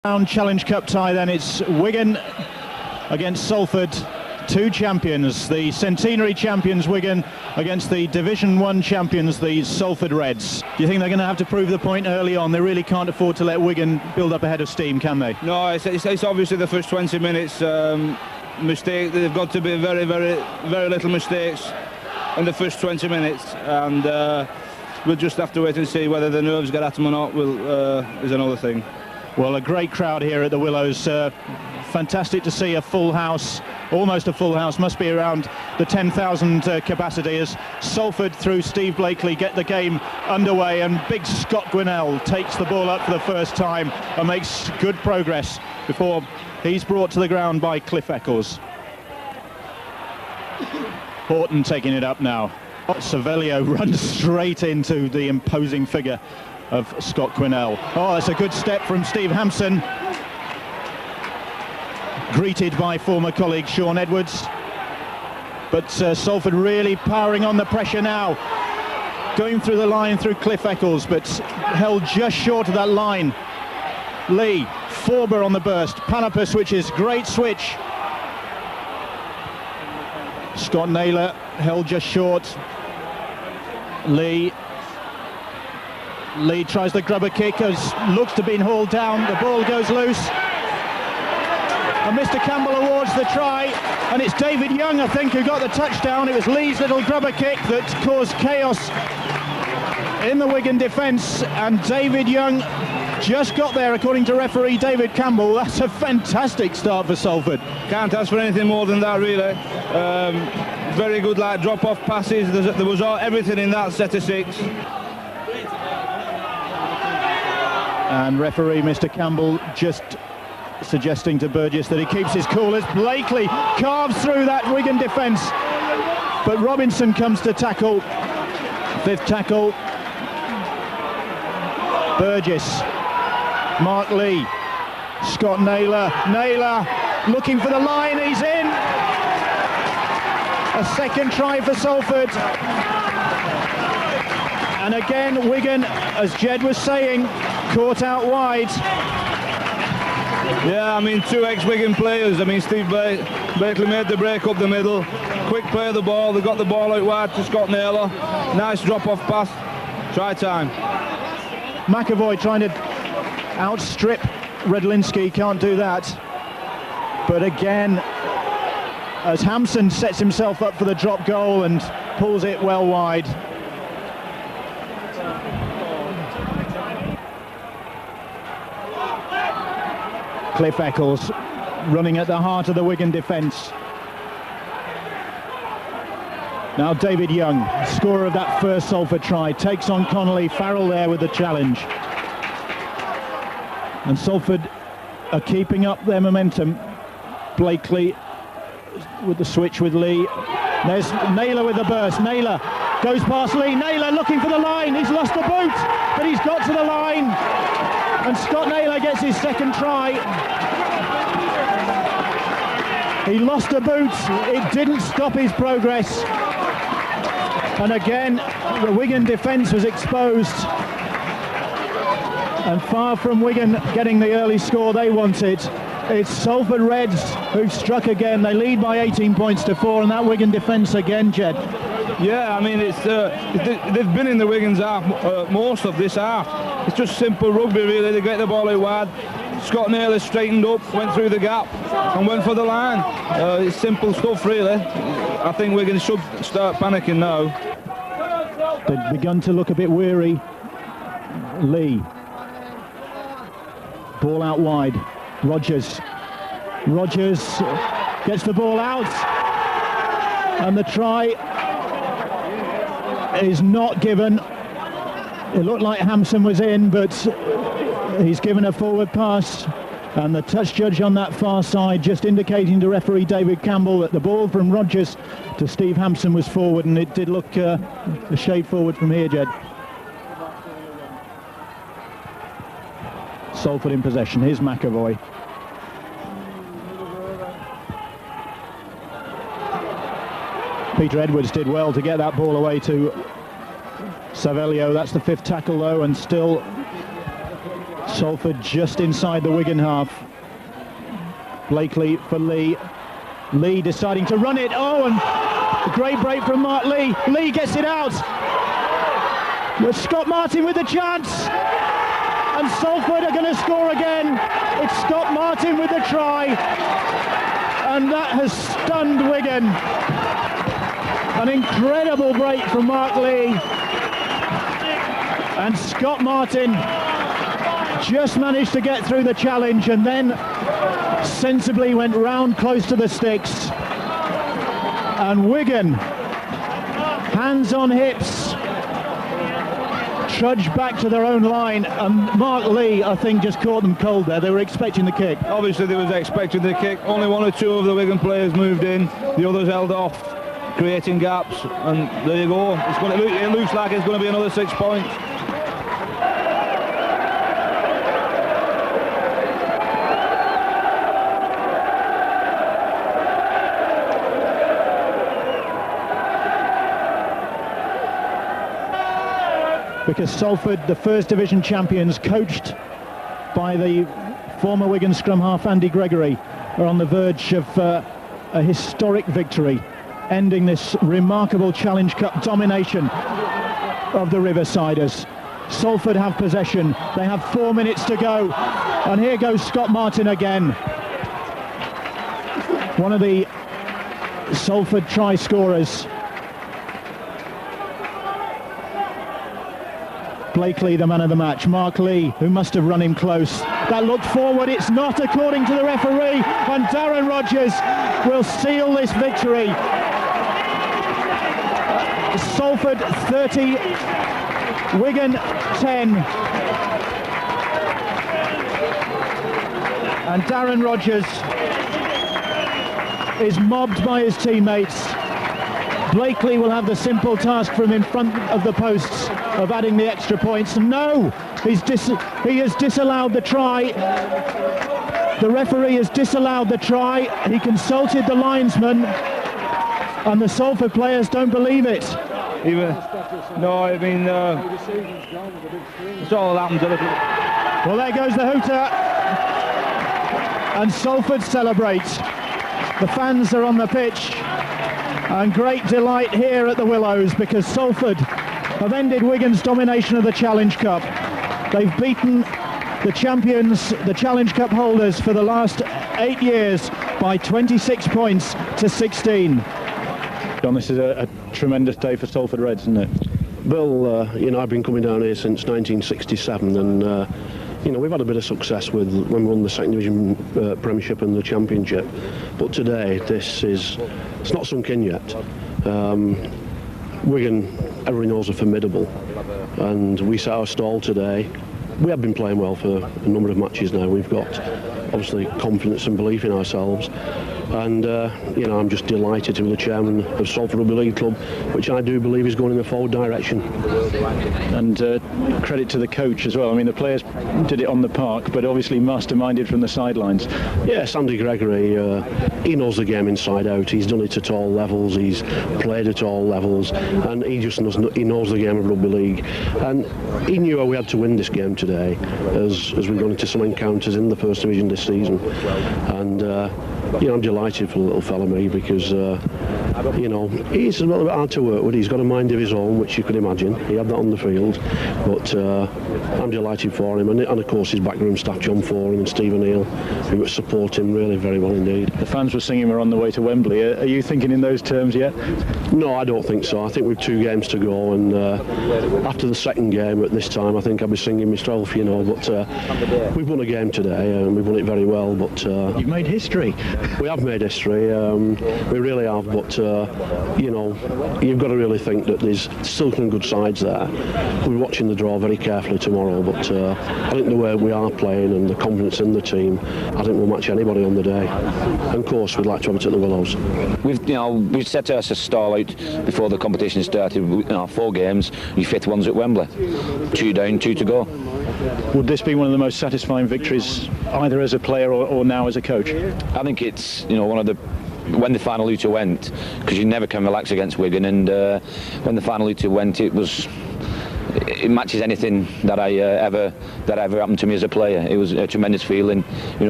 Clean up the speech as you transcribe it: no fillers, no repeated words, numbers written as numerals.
Round Challenge Cup tie then. It's Wigan against Salford, two champions, the centenary champions Wigan against the Division 1 champions, the Salford Reds. Do you think they're going to have to prove the point early on? They really can't afford to let Wigan build up a head of steam, can they? No, it's obviously the first 20 minutes. Mistake. They've got to be very little mistakes in the first 20 minutes, and we'll just have to wait and see whether the nerves get at them or not. Is another thing. Well, a great crowd here at the Willows. Fantastic to see a full house, almost a full house, must be around the 10,000 capacity, as Salford, through Steve Blakely, get the game underway, and big Scott Gwinnell takes the ball up for the first time and makes good progress before he's brought to the ground by Cliff Eccles. Horton taking it up now. Savelio runs straight into the imposing figure of Scott Gwinnell. Oh, that's a good step from Steve Hampson, greeted by former colleague Sean Edwards. But Salford really powering on the pressure now, going through the line through Cliff Eccles, but held just short of that line. Lee, Forber on the burst, Panapa switches, great switch. Scott Naylor held just short. Lee tries the grubber kick, as looks to be hauled down. The ball goes loose, and Mr. Campbell awards the try, and it's David Young, I think, who got the touchdown. It was Lee's little grubber kick that caused chaos in the Wigan defence, and David Young just got there, according to referee David Campbell. That's a fantastic start for Salford. Can't ask for anything more than that, really. Very good, like, drop-off passes. There was everything in that set of six. And referee Mr. Campbell just suggesting to Burgess that he keeps his cool as Blakely carves through that Wigan defence. But Robinson comes to tackle. Fifth tackle. Burgess. Mark Lee. Scott Naylor. Naylor looking for the line. He's in. A second try for Salford. And again, Wigan, as Jed was saying, caught out wide. Yeah, I mean, two ex-Wigan players. I mean, Steve Blakely made the break up the middle. Quick play of the ball. They got the ball out wide to Scott Naylor. Nice drop-off pass. Try time. McAvoy trying to outstrip Redlinski. Can't do that. But again, as Hampson sets himself up for the drop goal and pulls it well wide. Cliff Eccles running at the heart of the Wigan defence. Now David Young, scorer of that first Salford try, takes on Connolly. Farrell there with the challenge. And Salford are keeping up their momentum. Blakely with the switch with Lee. There's Naylor with the burst. Naylor goes past Lee. Naylor looking for the line. He's lost the boot, but he's got to the line. And Scott Naylor gets his second try. He lost a boot. It didn't stop his progress. And again, the Wigan defence was exposed. And far from Wigan getting the early score they wanted, it's Salford Reds who've struck again. They lead by 18 points to 4, and that Wigan defence again, Jed. Yeah, I mean, they've been in the Wigan's half most of this half. It's just simple rugby, really. They get the ball out wide. Scott Naylor straightened up, went through the gap, and went for the line. It's simple stuff, really. I think Wigan should start panicking now. They've begun to look a bit weary. Lee. Ball out wide. Rogers gets the ball out, and the try is not given. It looked like Hampson was in, but he's given a forward pass, and the touch judge on that far side just indicating to referee David Campbell that the ball from Rogers to Steve Hampson was forward, and it did look a shade forward from here, Jed. Salford in possession. Here's McAvoy. Peter Edwards did well to get that ball away to Savelio. That's the fifth tackle though, and still Salford just inside the Wigan half. Blakely for Lee. Lee deciding to run it. Oh, and a great break from Mark Lee. Lee gets it out. But Scott Martin with the chance. And Salford are going to score again. It's Scott Martin with the try. And that has stunned Wigan. An incredible break from Mark Lee. And Scott Martin just managed to get through the challenge and then sensibly went round close to the sticks. And Wigan, hands on hips, trudged back to their own line, and Mark Lee, I think, just caught them cold there. They were expecting the kick. Obviously they was expecting the kick. Only one or two of the Wigan players moved in. The others held off, creating gaps, and there you go. It looks like it's going to be another 6 points. Because Salford, the First Division champions, coached by the former Wigan scrum half Andy Gregory, are on the verge of a historic victory, ending this remarkable Challenge Cup domination of the Riversiders. Salford have possession. They have 4 minutes to go. And here goes Scott Martin again. One of the Salford try scorers. Blakely, the man of the match. Mark Lee, who must have run him close. That looked forward. It's not, according to the referee. And Darren Rogers will seal this victory. Salford 30, Wigan 10. And Darren Rogers is mobbed by his teammates. Blakely will have the simple task from in front of the posts of adding the extra points. No, he has disallowed the try. The referee has disallowed the try. He consulted the linesman, and the Salford players don't believe it. No, I mean, it's all happened a little. Well, there goes the hooter, and Salford celebrates. The fans are on the pitch, and great delight here at the Willows, because Salford have ended Wigan's domination of the Challenge Cup. They've beaten the champions, the Challenge Cup holders, for the last 8 years by 26 points to 16. John, this is a tremendous day for Salford Reds, isn't it? Bill, I've been coming down here since 1967, and we've had a bit of success when we won the Second Division Premiership and the Championship. But today, it's not sunk in yet. Wigan, everybody knows, are formidable, and we set our stall today. We have been playing well for a number of matches now. We've got, obviously, confidence and belief in ourselves. And, I'm just delighted to be the chairman of Salford Rugby League Club, which I do believe is going in the forward direction. And credit to the coach as well. I mean, the players did it on the park, but obviously masterminded from the sidelines. Yes, Andy Gregory, he knows the game inside out. He's done it at all levels. He's played at all levels, and he knows the game of rugby league. And he knew how we had to win this game today, as we're going into some encounters in the First Division this season. And I'm delighted for the little fella, me, because he's a little bit hard to work with. He's got a mind of his own, which you can imagine. He had that on the field, but I'm delighted for him, and of course his backroom staff, John Foran and Stephen Neal, who support him really very well indeed. The fans were singing "We're on the way to Wembley." Are you thinking in those terms yet? No, I don't think so. I think we've 2 games to go, and after the second game at this time, I think I'll be singing myself, but we've won a game today, and we've won it very well. But you've made history. We have made history, we really have, but you've got to really think that there's still some good sides there. We're watching the draw very carefully tomorrow, but I think the way we are playing and the confidence in the team, I think we'll match anybody on the day. And of course, we'd like to have it at the Willows. We've set us a stall out before the competition started. 4 games, your 5th one's at Wembley. 2 down, 2 to go. Would this be one of the most satisfying victories, either as a player or now as a coach? I think it's one of the, when the final Luta went, because you never can relax against Wigan, and when the final Luta went, it was it matches anything that I ever happened to me as a player. It was a tremendous feeling, you know.